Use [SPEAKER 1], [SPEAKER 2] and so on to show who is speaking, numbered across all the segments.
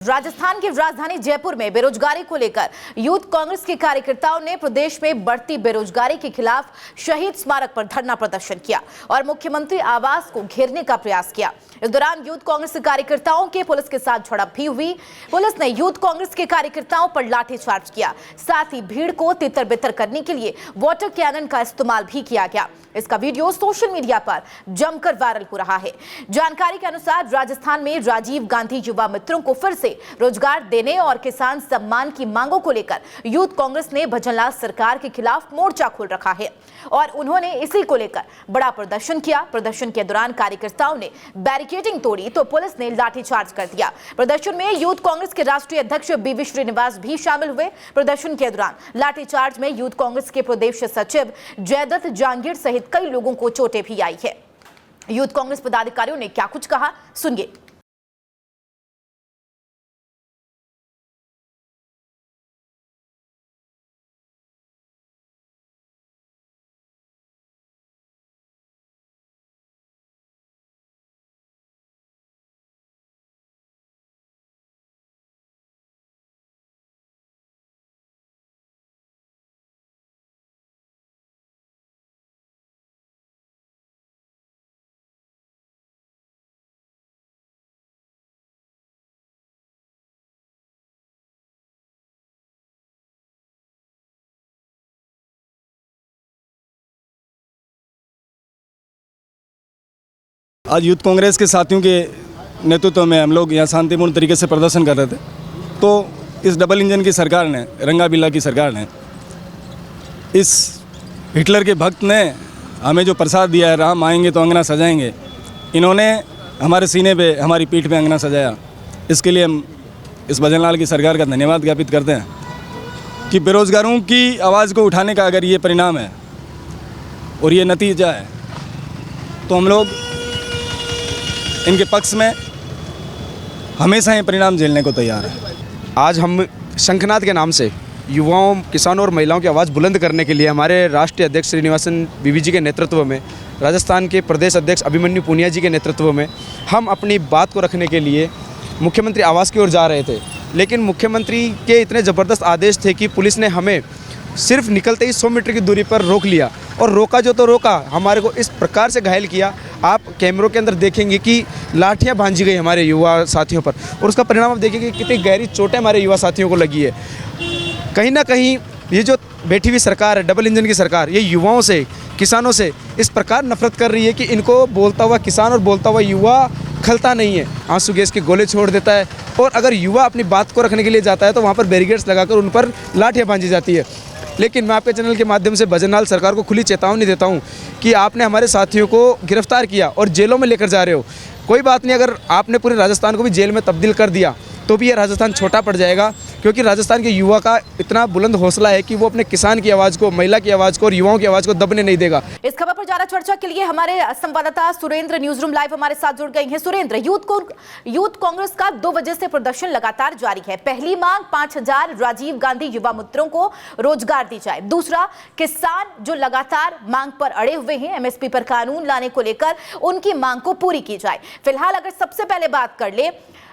[SPEAKER 1] राजस्थान की राजधानी जयपुर में बेरोजगारी को लेकर यूथ कांग्रेस के कार्यकर्ताओं ने प्रदेश में बढ़ती बेरोजगारी के खिलाफ शहीद स्मारक पर धरना प्रदर्शन किया और मुख्यमंत्री आवास को घेरने का प्रयास किया। इस दौरान यूथ कांग्रेस के कार्यकर्ताओं के पुलिस के साथ झड़प भी हुई। पुलिस ने यूथ कांग्रेस के कार्यकर्ताओं पर लाठीचार्ज किया, साथ ही भीड़ को तितर बितर करने के लिए वाटर कैनन का इस्तेमाल भी किया गया। इसका वीडियो सोशल मीडिया पर जमकर वायरल हो रहा है। जानकारी के अनुसार राजस्थान में राजीव गांधी युवा मित्रों को फिर से रोजगार देने और किसान सम्मान की मांगों को लेकर यूथ कांग्रेस ने भजनलाल सरकार के खिलाफ मोर्चा खोल रखा है और उन्होंने इसी को लेकर बड़ा प्रदर्शन किया। प्रदर्शन के दौरान कार्यकर्ताओं ने बैरिकेडिंग तोड़ी तो पुलिस ने लाठीचार्ज कर दिया। प्रदर्शन में यूथ कांग्रेस के राष्ट्रीय अध्यक्ष बीवी श्रीनिवास भी शामिल हुए। प्रदर्शन के दौरान लाठीचार्ज में यूथ कांग्रेस के प्रदेश सचिव जयदत्त जांगीर सहित कई लोगों को चोटें भी आई है। यूथ कांग्रेस पदाधिकारियों ने क्या कुछ कहा, सुनिए।
[SPEAKER 2] आज यूथ कांग्रेस के साथियों के नेतृत्व में हम लोग यहाँ शांतिपूर्ण तरीके से प्रदर्शन कर रहे थे, तो इस डबल इंजन की सरकार ने, रंगा बिल्ला की सरकार ने, इस हिटलर के भक्त ने हमें जो प्रसाद दिया है, राम आएंगे तो अंगना सजाएंगे, इन्होंने हमारे सीने पे, हमारी पीठ पे अंगना सजाया। इसके लिए हम इस भजनलाल की सरकार का धन्यवाद ज्ञापित करते हैं कि बेरोजगारों की आवाज़ को उठाने का अगर ये परिणाम है और ये नतीजा है, तो हम लोग इनके पक्ष में हमेशा ये परिणाम झेलने को तैयार है।
[SPEAKER 3] आज हम शंखनाद के नाम से युवाओं, किसानों और महिलाओं की आवाज़ बुलंद करने के लिए हमारे राष्ट्रीय अध्यक्ष श्रीनिवासन बीवी जी के नेतृत्व में, राजस्थान के प्रदेश अध्यक्ष अभिमन्यु पुनिया जी के नेतृत्व में हम अपनी बात को रखने के लिए मुख्यमंत्री आवास की ओर जा रहे थे। लेकिन मुख्यमंत्री के इतने ज़बरदस्त आदेश थे कि पुलिस ने हमें सिर्फ निकलते ही 100 मीटर की दूरी पर रोक लिया और रोका जो तो रोका, हमारे को इस प्रकार से घायल किया। आप कैमरों के अंदर देखेंगे कि लाठियां भांजी गई हमारे युवा साथियों पर और उसका परिणाम आप देखेंगे कितनी गहरी चोटें हमारे युवा साथियों को लगी है। कहीं ना कहीं ये जो बैठी हुई सरकार है, डबल इंजन की सरकार, ये युवाओं से, किसानों से इस प्रकार नफरत कर रही है कि इनको बोलता हुआ किसान और बोलता हुआ युवा खलता नहीं है, आंसू गैस के गोले छोड़ देता है। और अगर युवा अपनी बात को रखने के लिए जाता है तो वहाँ पर बैरिकेड्स लगाकर उन पर लाठियाँ भांजी जाती है। लेकिन मैं आपके चैनल के माध्यम से भजनलाल सरकार को खुली चेतावनी देता हूं कि आपने हमारे साथियों को गिरफ्तार किया और जेलों में लेकर जा रहे हो। कोई बात नहीं, अगर आपने पूरे राजस्थान को भी जेल में तब्दील कर दिया तो भी ये राजस्थान छोटा पड़ जाएगा, क्योंकि राजस्थान के युवा का इतना बुलंद हौसला है कि वो अपने किसान की आवाज़ को, महिला की आवाज़ को और युवाओं की आवाज़ को दबने नहीं देगा।
[SPEAKER 1] इस खबर पर ज्यादा चर्चा के लिए हमारे संवाददाता सुरेंद्र न्यूज रूम लाइव हमारे साथ जुड़ गए हैं। सुरेंद्र, यूथ कांग्रेस का 2 वजह से प्रदर्शन लगातार जारी है। पहली मांग 5000 राजीव गांधी युवा मित्रों को रोजगार दी जाए। दूसरा, किसान जो लगातार मांग पर अड़े हुए हैं, एमएसपी पर कानून लाने को लेकर उनकी मांग को पूरी की जाए। फिलहाल अगर सबसे पहले बात कर ले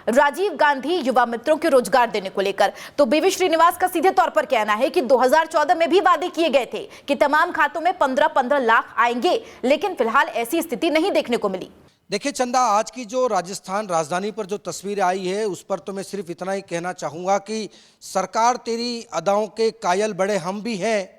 [SPEAKER 1] राजीव गांधी युवा मित्रों के रोजगार देने को लेकर, तो बीवी श्रीनिवास का सीधे तौर पर कहना है कि 2014 में भी वादे किए गए थे कि तमाम खातों में 15-15 लाख आएंगे, लेकिन फिलहाल ऐसी स्थिति नहीं देखने को मिली।
[SPEAKER 4] देखिए चंदा, आज की जो राजस्थान राजधानी पर जो तस्वीर आई है उस पर तो मैं सिर्फ इतना ही कहना चाहूँगा कि सरकार तेरी अदाओं के कायल बड़े हम भी हैं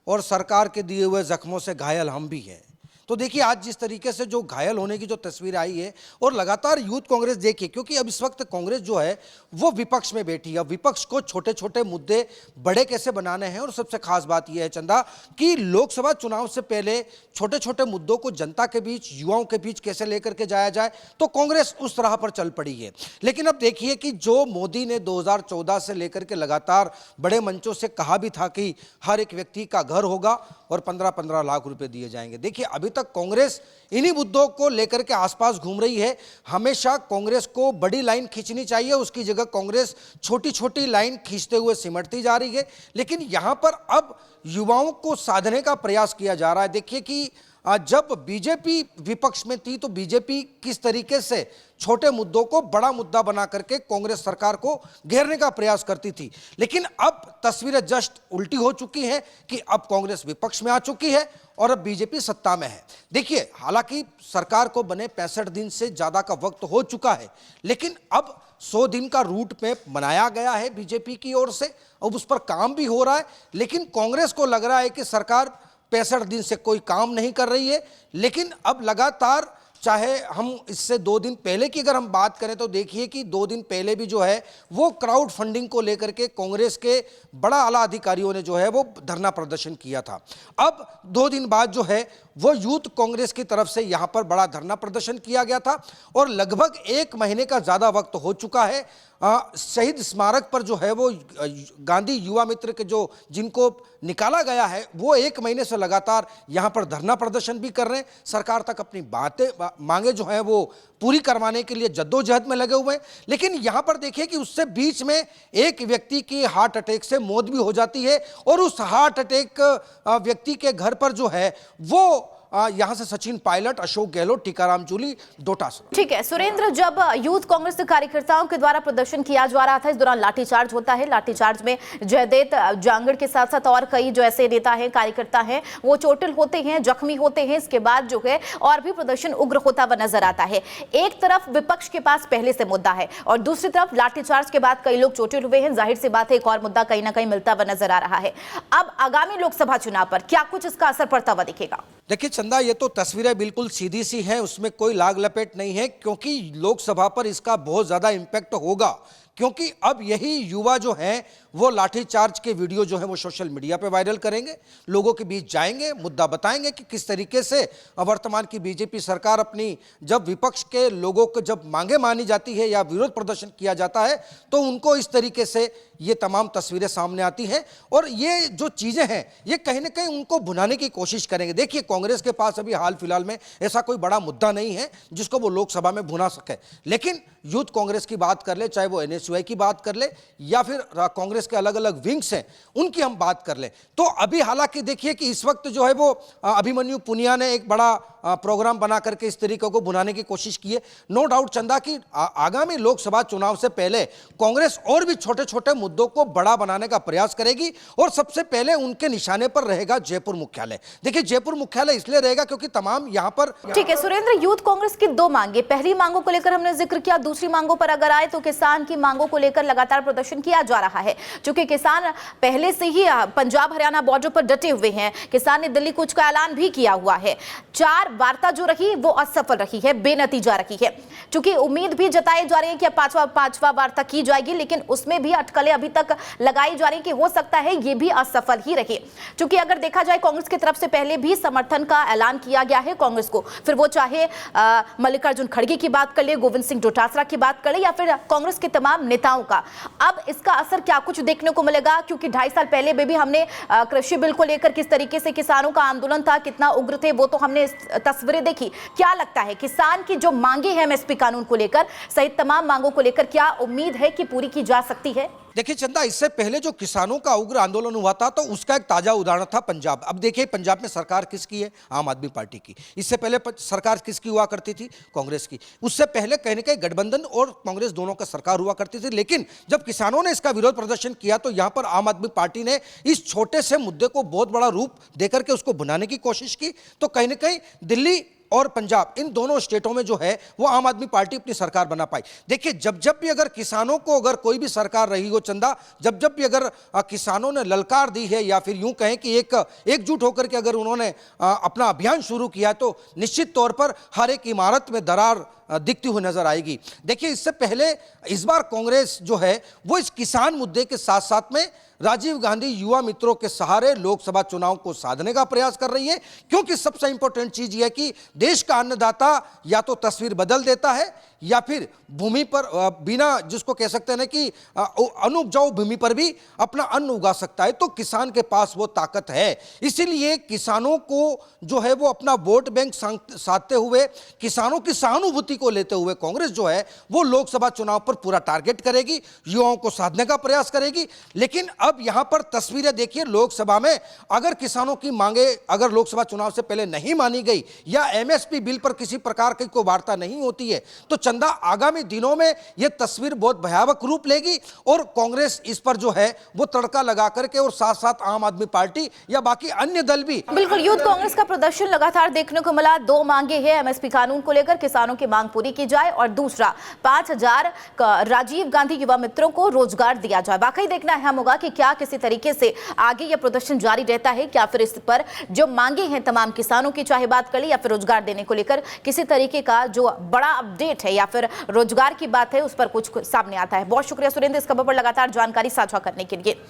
[SPEAKER 4] और सरकार के दिए हुए जख्मों से घायल हम भी हैं। तो देखिए आज जिस तरीके से जो घायल होने की जो तस्वीर आई है, और लगातार यूथ कांग्रेस देखिए, क्योंकि अब इस वक्त कांग्रेस जो है वो विपक्ष में बैठी है। अब विपक्ष को छोटे छोटे मुद्दे बड़े कैसे बनाने हैं, और सबसे खास बात यह है चंदा कि लोकसभा चुनाव से पहले छोटे छोटे मुद्दों को जनता के बीच, युवाओं के बीच कैसे लेकर के जाया जाए, तो कांग्रेस उस तरह पर चल पड़ी है। लेकिन अब देखिए कि जो मोदी ने 2014 से लेकर के लगातार बड़े मंचों से कहा भी था कि हर एक व्यक्ति का घर होगा और 15-15 लाख रुपए दिए जाएंगे। देखिए अभी तक कांग्रेस इन्हीं मुद्दों को लेकर के आसपास घूम रही है। हमेशा कांग्रेस को बड़ी लाइन खींचनी चाहिए, उसकी जगह कांग्रेस छोटी छोटी लाइन खींचते हुए सिमटती जा रही है। लेकिन यहां पर अब युवाओं को साधने का प्रयास किया जा रहा है। देखिए कि जब बीजेपी विपक्ष में थी तो बीजेपी किस तरीके से छोटे मुद्दों को बड़ा मुद्दा बना करके कांग्रेस सरकार को घेरने का प्रयास करती थी। लेकिन अब तस्वीरें जस्ट उल्टी हो चुकी हैं कि अब कांग्रेस विपक्ष में आ चुकी है और अब बीजेपी सत्ता में है। देखिए, हालांकि सरकार को बने 65 दिन से ज़्यादा का वक्त हो चुका है, लेकिन अब 100 दिन का रूट मैप बनाया गया है बीजेपी की ओर से, अब उस पर काम भी हो रहा है। लेकिन कांग्रेस को लग रहा है कि सरकार 65 दिन से कोई काम नहीं कर रही है। लेकिन अब लगातार, चाहे हम इससे 2 दिन पहले की अगर हम बात करें तो देखिए कि 2 दिन पहले भी जो है वो क्राउड फंडिंग को लेकर के कांग्रेस के बड़ा आला अधिकारियों ने जो है वो धरना प्रदर्शन किया था। अब 2 दिन बाद जो है वो यूथ कांग्रेस की तरफ से यहाँ पर बड़ा धरना प्रदर्शन किया गया था और लगभग 1 महीने का ज़्यादा वक्त हो चुका है। शहीद स्मारक पर जो है वो गांधी युवा मित्र के जो जिनको निकाला गया है वो 1 महीने से लगातार यहाँ पर धरना प्रदर्शन भी कर रहे हैं। सरकार तक अपनी मांगे जो है वो पूरी करवाने के लिए जद्दोजहद में लगे हुए हैं। लेकिन यहाँ पर देखिए कि उससे बीच में एक व्यक्ति की हार्ट अटैक से मौत भी हो जाती है और उस हार्ट अटैक व्यक्ति के घर पर जो है वो यहाँ से सचिन पायलट, अशोक गहलोत, टीकाराम जूली, डोटासरा।
[SPEAKER 1] ठीक है सुरेंद्र, जब यूथ कांग्रेस के कार्यकर्ताओं के द्वारा प्रदर्शन किया जा रहा था, इस दौरान लाठीचार्ज होता है। लाठीचार्ज में जयदेव जांगड़ के साथ साथ और कई जो ऐसे नेता हैं, कार्यकर्ता हैं, वो चोटिल होते हैं, जख्मी होते हैं। इसके बाद जो है और भी प्रदर्शन उग्र होता हुआ नजर आता है। एक तरफ विपक्ष के पास पहले से मुद्दा है और दूसरी तरफ लाठीचार्ज के बाद कई लोग चोटिल हुए हैं। जाहिर सी बात है एक और मुद्दा कहीं ना कहीं मिलता हुआ नजर आ रहा है। अब आगामी लोकसभा चुनाव पर क्या कुछ इसका असर पड़ता हुआ दिखेगा?
[SPEAKER 4] देखिए चंदा, ये तो तस्वीरें बिल्कुल सीधी सी हैं, उसमें कोई लाग लपेट नहीं है, क्योंकि लोकसभा पर इसका बहुत ज़्यादा इम्पैक्ट होगा। क्योंकि अब यही युवा जो हैं वो लाठीचार्ज के वीडियो जो है वो सोशल मीडिया पे वायरल करेंगे, लोगों के बीच जाएंगे, मुद्दा बताएंगे कि किस तरीके से वर्तमान की बीजेपी सरकार अपनी, जब विपक्ष के लोगों को जब मांगे मानी जाती है या विरोध प्रदर्शन किया जाता है तो उनको इस तरीके से ये तमाम तस्वीरें सामने आती हैं और ये जो चीज़ें हैं ये कहीं ना कहीं उनको भुनाने की कोशिश करेंगे। देखिए, कांग्रेस के पास अभी हाल फिलहाल में ऐसा कोई बड़ा मुद्दा नहीं है जिसको वो लोकसभा में भुना सके। लेकिन यूथ कांग्रेस की बात कर ले, चाहे वो NSUI की बात कर ले या फिर कांग्रेस के अलग अलग विंग्स हैं उनकी हम बात कर ले, तो अभी हालांकि देखिए कि इस वक्त जो है वो अभिमन्यु पुनिया ने एक बड़ा प्रोग्राम बना करके इस तरीके को भुनाने की कोशिश की है। नो डाउट चंदा कि आगामी लोकसभा चुनाव से पहले कांग्रेस और भी छोटे छोटे मुद्दों को बड़ा बनाने का प्रयास करेगी और सबसे पहले उनके निशाने पर रहेगा जयपुर मुख्यालय। देखिए, जयपुर मुख्यालय इसलिए रहेगा क्योंकि तमाम यहाँ पर।
[SPEAKER 1] ठीक है सुरेंद्र, यूथ कांग्रेस की 2 मांगे, पहली मांगों को लेकर हमने जिक्र किया, दूसरी मांगों पर अगर आए तो किसान की मांगों को लेकर लगातार प्रदर्शन किया जा रहा है। चूंकि किसान पहले से ही पंजाब हरियाणा बॉर्डर पर डटे हुए हैं, किसान ने दिल्ली कूच का ऐलान भी किया हुआ है। 4 वार्ता जो रही वो असफल रही है, बेनतीजा रही है। चूंकि उम्मीद भी जताई जा रही है कि पांचवा वार्ता की जाएगी, लेकिन उसमें भी अटकलें अभी तक लगाई जा रही कि हो सकता है ये भी असफल ही रहे। चूंकि अगर देखा जाए कांग्रेस की तरफ से पहले भी समर्थन का ऐलान किया गया है कांग्रेस को, फिर वो चाहे मल्लिकार्जुन खड़गे की बात कर ले, गोविंद सिंह डोटासरा की बात कर ले या फिर कांग्रेस के तमाम नेताओं का। अब इसका असर क्या कुछ देखने को मिलेगा? क्योंकि 2.5 साल पहले भी हमने कृषि बिल को लेकर किस तरीके से किसानों का आंदोलन था, कितना उग्र थे, वो तो हमने तस्वीरें देखी। क्या लगता है किसान की जो मांगे हैं MSP कानून को लेकर सहित तमाम मांगों को लेकर क्या उम्मीद है कि पूरी की जा सकती है?
[SPEAKER 4] देखिए चंदा, इससे पहले जो किसानों का उग्र आंदोलन हुआ था तो उसका एक ताजा उदाहरण था पंजाब। अब देखिए पंजाब में सरकार किसकी है? आम आदमी पार्टी की। इससे पहले सरकार किसकी हुआ करती थी? कांग्रेस की। उससे पहले कहीं ना कहीं गठबंधन और कांग्रेस दोनों का सरकार हुआ करती थी। लेकिन जब किसानों ने इसका विरोध प्रदर्शन किया तो यहाँ पर आम आदमी पार्टी ने इस छोटे से मुद्दे को बहुत बड़ा रूप देकर के उसको भुनाने की कोशिश की। तो कहीं ना कहीं दिल्ली और पंजाब, इन दोनों स्टेटों में जो है वो आम आदमी पार्टी अपनी सरकार बना पाई। देखिए, जब भी अगर किसानों को अगर कोई भी सरकार रही हो चंदा, जब भी अगर किसानों ने ललकार दी है या फिर यूं कहें कि एकजुट होकर के अगर उन्होंने अपना अभियान शुरू किया तो निश्चित तौर पर हर एक इमारत में दरार दिखती हुई नजर आएगी। देखिए, इससे पहले इस बार कांग्रेस जो है वो इस किसान मुद्दे के साथ साथ में राजीव गांधी युवा मित्रों के सहारे लोकसभा चुनाव को साधने का प्रयास कर रही है। क्योंकि सबसे इंपॉर्टेंट चीज यह है कि देश का अन्नदाता या तो तस्वीर बदल देता है या फिर भूमि पर बिना जिसको कह सकते हैं ना कि अनुपजाऊ भूमि पर भी अपना अन्न उगा सकता है, तो किसान के पास वो ताकत है। इसीलिए किसानों को जो है वो अपना वोट बैंक साधते हुए, किसानों की सहानुभूति को लेते हुए कांग्रेस जो है वो लोकसभा चुनाव पर पूरा टारगेट करेगी, युवाओं को साधने का प्रयास करेगी। लेकिन अब यहां पर तस्वीरें देखिए, लोकसभा में अगर किसानों की मांगे अगर लोकसभा चुनाव से पहले नहीं मानी गई या एमएसपी बिल पर किसी प्रकार की कोई वार्ता नहीं होती है, तो चंदा आगामी दिनों में यह तस्वीर बहुत भयावह रूप लेगी और कांग्रेस इस पर जो है वो तड़का लगा करके, और साथ साथ आम आदमी पार्टी या बाकी अन्य दल भी।
[SPEAKER 1] बिल्कुल, यूथ कांग्रेस का प्रदर्शन लगातार देखने को मिला। 2 मांगे हैं एमएसपी कानून को लेकर, किसानों की मांग पूरी की जाए और दूसरा 5000 राजीव गांधी युवा मित्रों को रोजगार दिया जाए। वाकई देखना अहम होगा कि क्या किसी तरीके से आगे यह प्रदर्शन जारी रहता है, क्या फिर इस पर जो मांगे हैं तमाम किसानों की, चाहे बात कर ली या फिर रोजगार देने को लेकर किसी तरीके का जो बड़ा अपडेट है या फिर रोजगार की बात है उस पर कुछ सामने आता है। बहुत शुक्रिया सुरेंद्र इस खबर पर लगातार जानकारी साझा करने के लिए।